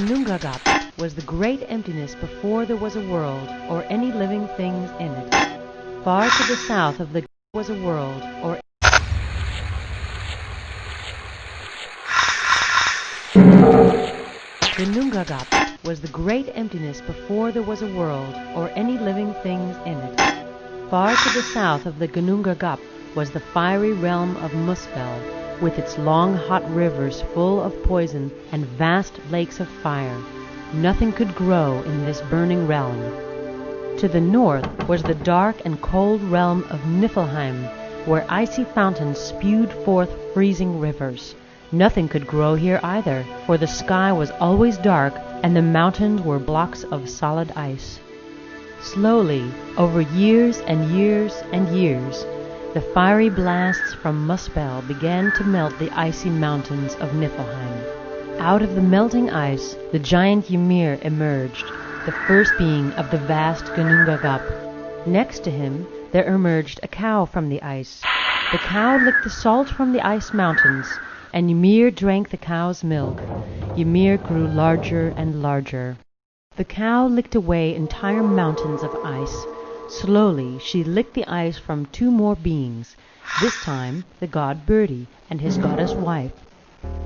Gunungagap was the great emptiness before there was a world or any living things in it. Far to the south of the was a world or Gunungagap was the great emptiness before there was a world or any living things in it. Far to the south of the Gunungagap was the fiery realm of Muspel, with its long hot rivers full of poison and vast lakes of fire. Nothing could grow in this burning realm. To the north was the dark and cold realm of Niflheim, where icy fountains spewed forth freezing rivers. Nothing could grow here either, for the sky was always dark and the mountains were blocks of solid ice. Slowly, over years and years and years, the fiery blasts from Muspel began to melt the icy mountains of Niflheim. Out of the melting ice, the giant Ymir emerged, the first being of the vast Gunungagap. Next to him, there emerged a cow from the ice. The cow licked the salt from the ice mountains, and Ymir drank the cow's milk. Ymir grew larger and larger. The cow licked away entire mountains of ice. Slowly, she licked the ice from two more beings, this time the god Birdie and his goddess wife.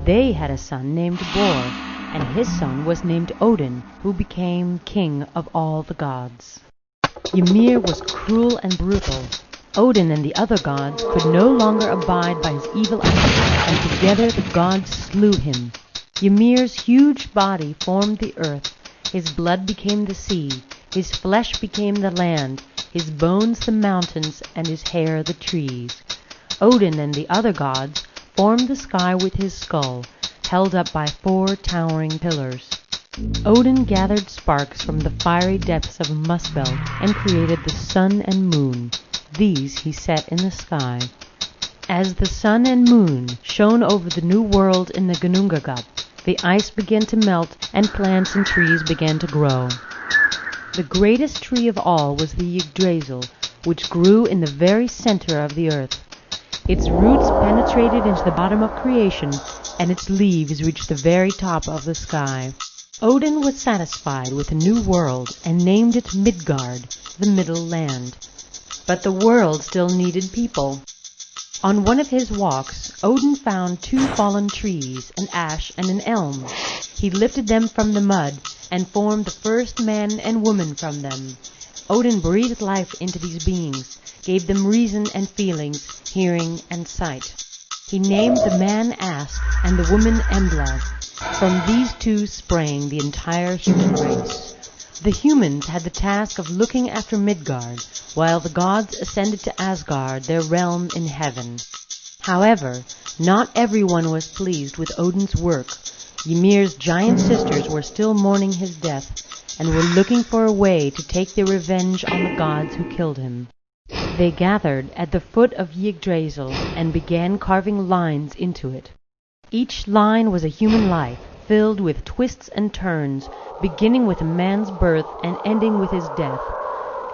They had a son named Bor, and his son was named Odin, who became king of all the gods. Ymir was cruel and brutal. Odin and the other gods could no longer abide by his evil acts, and together the gods slew him. Ymir's huge body formed the earth, his blood became the sea, his flesh became the land, his bones the mountains, and his hair the trees. Odin and the other gods formed the sky with his skull, held up by 4 towering pillars. Odin gathered sparks from the fiery depths of Muspel and created the sun and moon. These he set in the sky. As the sun and moon shone over the new world in the Gunungagap, the ice began to melt and plants and trees began to grow. The greatest tree of all was the Yggdrasil, which grew in the very center of the earth. Its roots penetrated into the bottom of creation, and its leaves reached the very top of the sky. Odin was satisfied with the new world and named it Midgard, the Middle Land. But the world still needed people. On one of his walks, Odin found 2 fallen trees, an ash and an elm. He lifted them from the mud and formed the first man and woman from them. Odin breathed life into these beings, gave them reason and feelings, hearing and sight. He named the man Ask and the woman Embla. From these 2 sprang the entire human race. The humans had the task of looking after Midgard, while the gods ascended to Asgard, their realm in heaven. However, not everyone was pleased with Odin's work. Ymir's giant sisters were still mourning his death, and were looking for a way to take their revenge on the gods who killed him. They gathered at the foot of Yggdrasil and began carving lines into it. Each line was a human life, filled with twists and turns, beginning with a man's birth and ending with his death.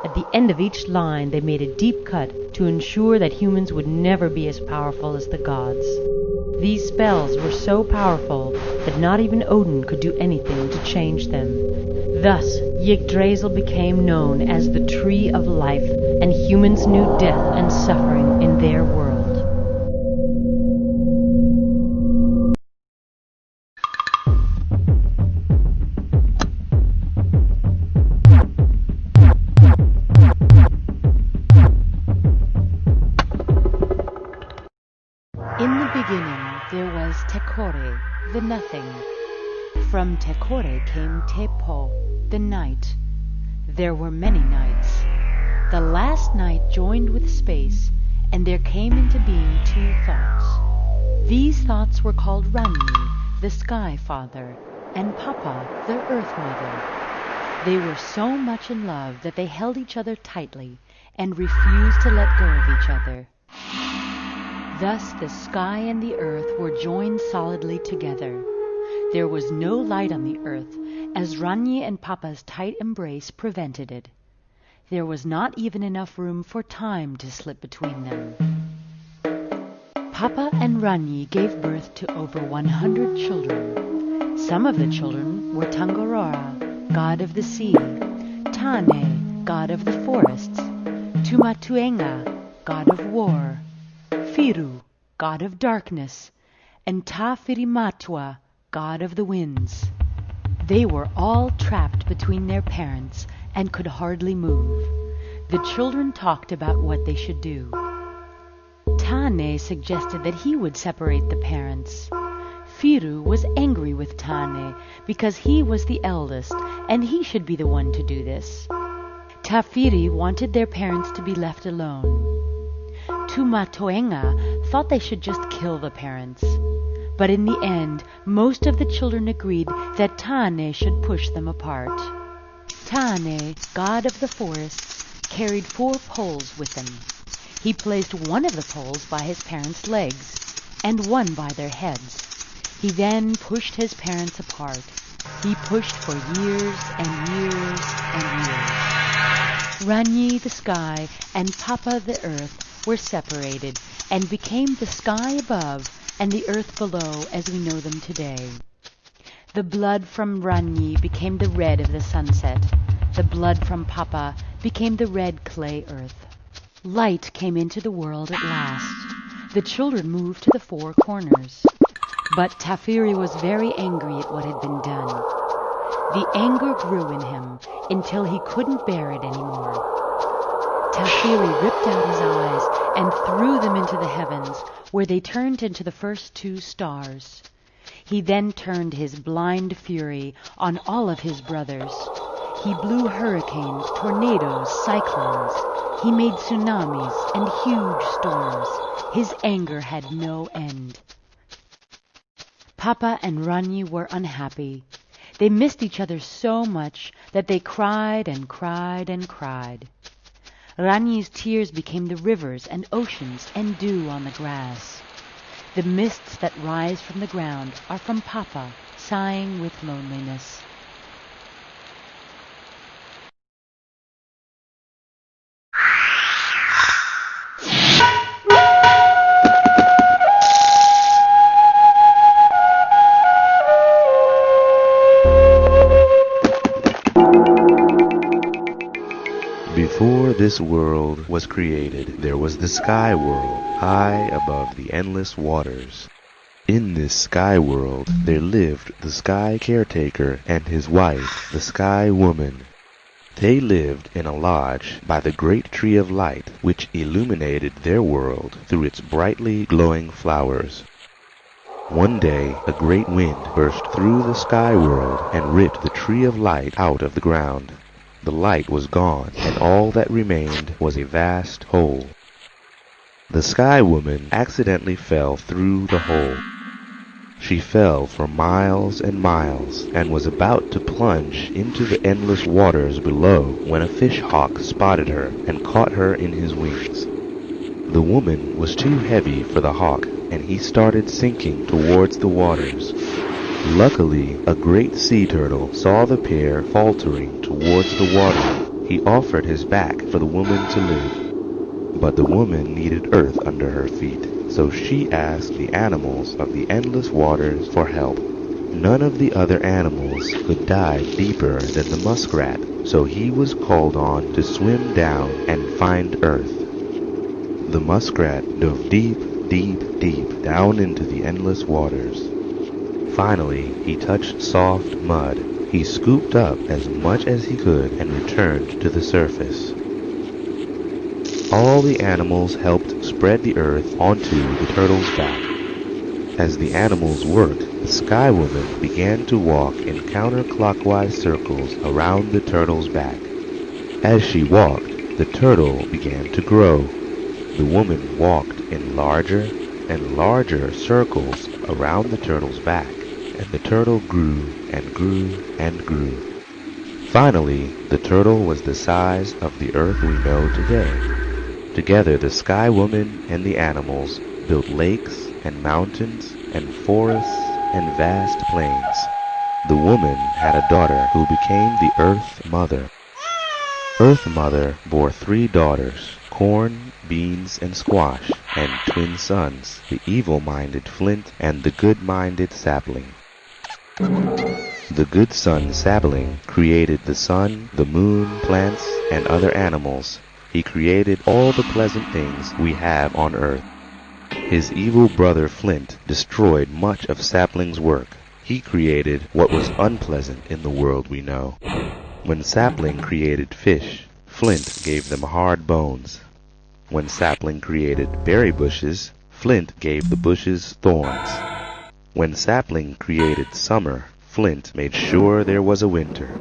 At the end of each line they made a deep cut to ensure that humans would never be as powerful as the gods. These spells were so powerful that not even Odin could do anything to change them. Thus, Yggdrasil became known as the Tree of Life, and humans knew death and suffering in their world. In the beginning there was Tekore, the nothing. From Tekore came Tepo, the night. There were many nights. The last night joined with space, and there came into being 2 thoughts. These thoughts were called Ranni, the Sky Father, and Papa, the Earth Mother. They were so much in love that they held each other tightly and refused to let go of each other. Thus the sky and the earth were joined solidly together. There was no light on the earth, as Ranni and Papa's tight embrace prevented it. There was not even enough room for time to slip between them. Papa and Ranni gave birth to over 100 children. Some of the children were Tangaroa, god of the sea, Tane, god of the forests, Tumatuenga, god of war, Firu, god of darkness, and Tafirimatua, god of the winds. They were all trapped between their parents and could hardly move. The children talked about what they should do. Tane suggested that he would separate the parents. Firu was angry with Tane because he was the eldest and he should be the one to do this. Tafiri wanted their parents to be left alone. Tumatoenga thought they should just kill the parents. But in the end, most of the children agreed that Tane should push them apart. Tane, god of the forests, carried 4 poles with him. He placed one of the poles by his parents' legs and one by their heads. He then pushed his parents apart. He pushed for years and years and years. Ranyi the sky and Papa the earth were separated and became the sky above and the earth below as we know them today. The blood from Ranyi became the red of the sunset. The blood from Papa became the red clay earth. Light came into the world at last. The children moved to the 4 corners. But Tafiri was very angry at what had been done. The anger grew in him until he couldn't bear it anymore. Tafiri ripped out his eyes and threw them into the heavens, where they turned into the first 2 stars. He then turned his blind fury on all of his brothers. He blew hurricanes, tornadoes, cyclones. He made tsunamis and huge storms. His anger had no end. Papa and Ranyi were unhappy. They missed each other so much that they cried and cried and cried. Ranyi's tears became the rivers and oceans and dew on the grass. The mists that rise from the ground are from Papa, sighing with loneliness. Before this world was created, there was the sky world, high above the endless waters. In this sky world, there lived the sky caretaker and his wife, the sky woman. They lived in a lodge by the great tree of light, which illuminated their world through its brightly glowing flowers. One day, a great wind burst through the sky world and ripped the tree of light out of the ground. The light was gone, and all that remained was a vast hole. The sky woman accidentally fell through the hole. She fell for miles and miles, and was about to plunge into the endless waters below when a fish hawk spotted her and caught her in his wings. The woman was too heavy for the hawk, and he started sinking towards the waters. Luckily, a great sea turtle saw the pair faltering towards the water. He offered his back for the woman to live. But the woman needed earth under her feet, so she asked the animals of the endless waters for help. None of the other animals could dive deeper than the muskrat, so he was called on to swim down and find earth. The muskrat dove deep, deep, deep down into the endless waters. Finally, he touched soft mud. He scooped up as much as he could and returned to the surface. All the animals helped spread the earth onto the turtle's back. As the animals worked, the sky woman began to walk in counterclockwise circles around the turtle's back. As she walked, the turtle began to grow. The woman walked in larger and larger circles around the turtle's back, and the turtle grew and grew and grew. Finally, the turtle was the size of the earth we know today. Together, the sky woman and the animals built lakes and mountains and forests and vast plains. The woman had a daughter who became the Earth Mother. Earth Mother bore 3 daughters, corn, beans, and squash, and twin sons, the evil-minded flint and the good-minded sapling. The good sun sapling created the sun, the moon, plants, and other animals. He created all the pleasant things we have on earth. His evil brother Flint destroyed much of Sapling's work. He created what was unpleasant in the world we know. When Sapling created fish, Flint gave them hard bones. When Sapling created berry bushes, Flint gave the bushes thorns. When Sapling created summer, Flint made sure there was a winter.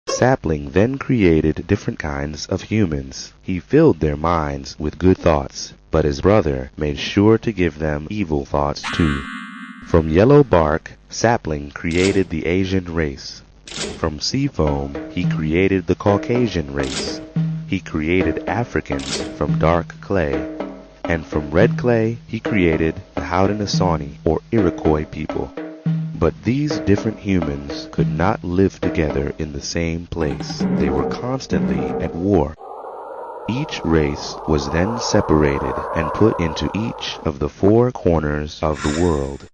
Sapling then created different kinds of humans. He filled their minds with good thoughts, but his brother made sure to give them evil thoughts too. From yellow bark, Sapling created the Asian race. From sea foam, he created the Caucasian race. He created Africans from dark clay. And from red clay, he created the Haudenosaunee, or Iroquois people. But these different humans could not live together in the same place. They were constantly at war. Each race was then separated and put into each of the four corners of the world.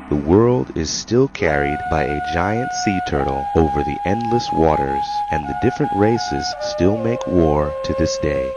The world is still carried by a giant sea turtle over the endless waters, and the different races still make war to this day.